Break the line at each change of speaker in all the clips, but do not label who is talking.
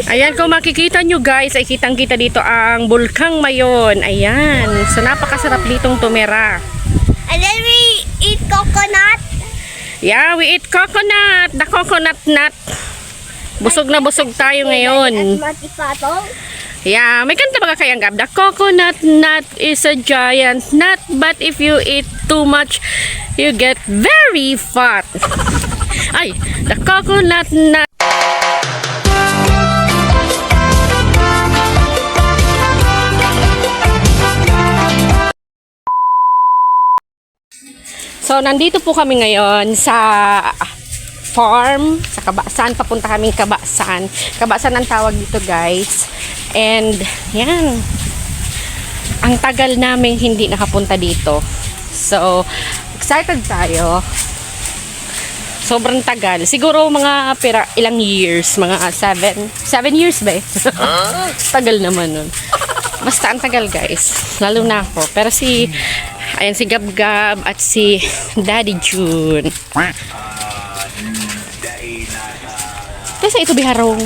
Ayan, kung makikita nyo guys, ay kitang-kita dito ang Bulkang Mayon. Ayan. So, napakasarap ditong tumira.
And then we eat coconut.
Yeah, we eat coconut. The coconut nut. Busog na busog tayo ngayon.
At matipatong.
Yeah, may kanta ba kayang gab? The coconut nut is a giant nut, but if you eat too much, you get very fat. Ay, the coconut nut. So, nandito po kami ngayon sa farm, sa Kabasan. Papunta kaming Kabasan. Kabasan ang tawag dito, guys. And, yan. Ang tagal namin hindi nakapunta dito. So, excited tayo. Sobrang tagal. Siguro mga ilang years. Mga 7 years ba eh? Tagal naman nun. Basta ang tagal, guys. Lalo na ako. Pero ayan si Gab-Gab at si Daddy June. Kasi ito biharong.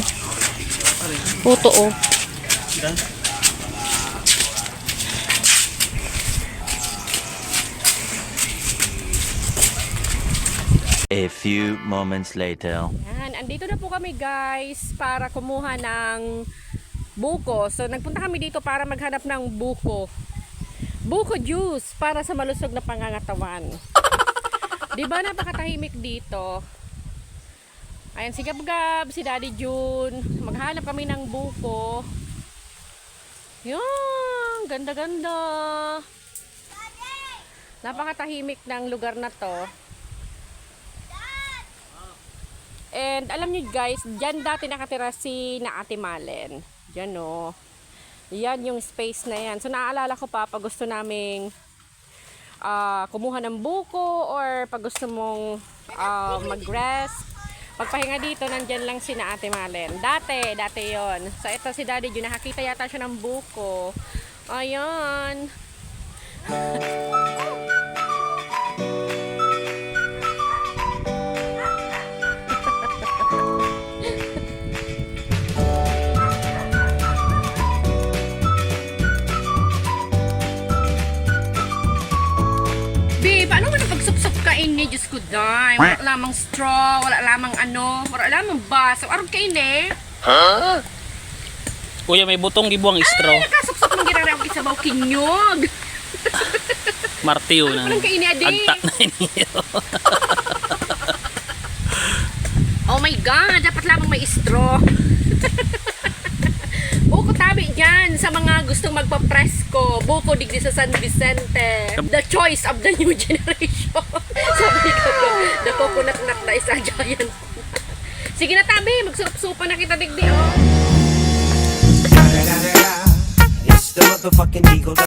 Puto oh.
A few moments later.
Yan, andito na po kami guys para kumuha ng buko. So nagpunta kami dito para maghanap ng buko. Buko juice para sa malusog na pangangatawan. 'Di ba napakatahimik dito? Ayan si Gab-Gab, si Daddy June. Maghanap kami ng buko. Yan, ganda-ganda. Napakatahimik ng lugar na 'to. And alam niyo guys, diyan dati nakatira si na Ate Malen. Diyan oh. Yan yung space na yan. So naaalala ko pa pag gusto naming kumuha ng buko or pag gusto mong mag-rest, pagpahinga dito, nandyan lang si na Ate Malen. Dati yon. So ito si Daddy June, nakakita yata siya ng buko. Ayan. Paano mo napagsupsup kain ni? Diyos ko dahil. Wala lamang straw, wala lamang wala lamang baso. Arog kain eh.
Huh? Kuya, may butong gibuang straw.
Ay, nakasupsup ng ginaraw kisabaw kinyog.
Martiyo na.
Parang kain adi.
Agtak na niyo.
Oh my God, dapat lamang may straw. Buko tabi dyan sa mga gustong magpa-presko. Buko digdi sa San Vicente. The choice of the new generation. Sabi ko, the coconut nut na isa giant. Sige na tabi, magsup-supa na kita digdi oh.
It's the motherfucking Eagle.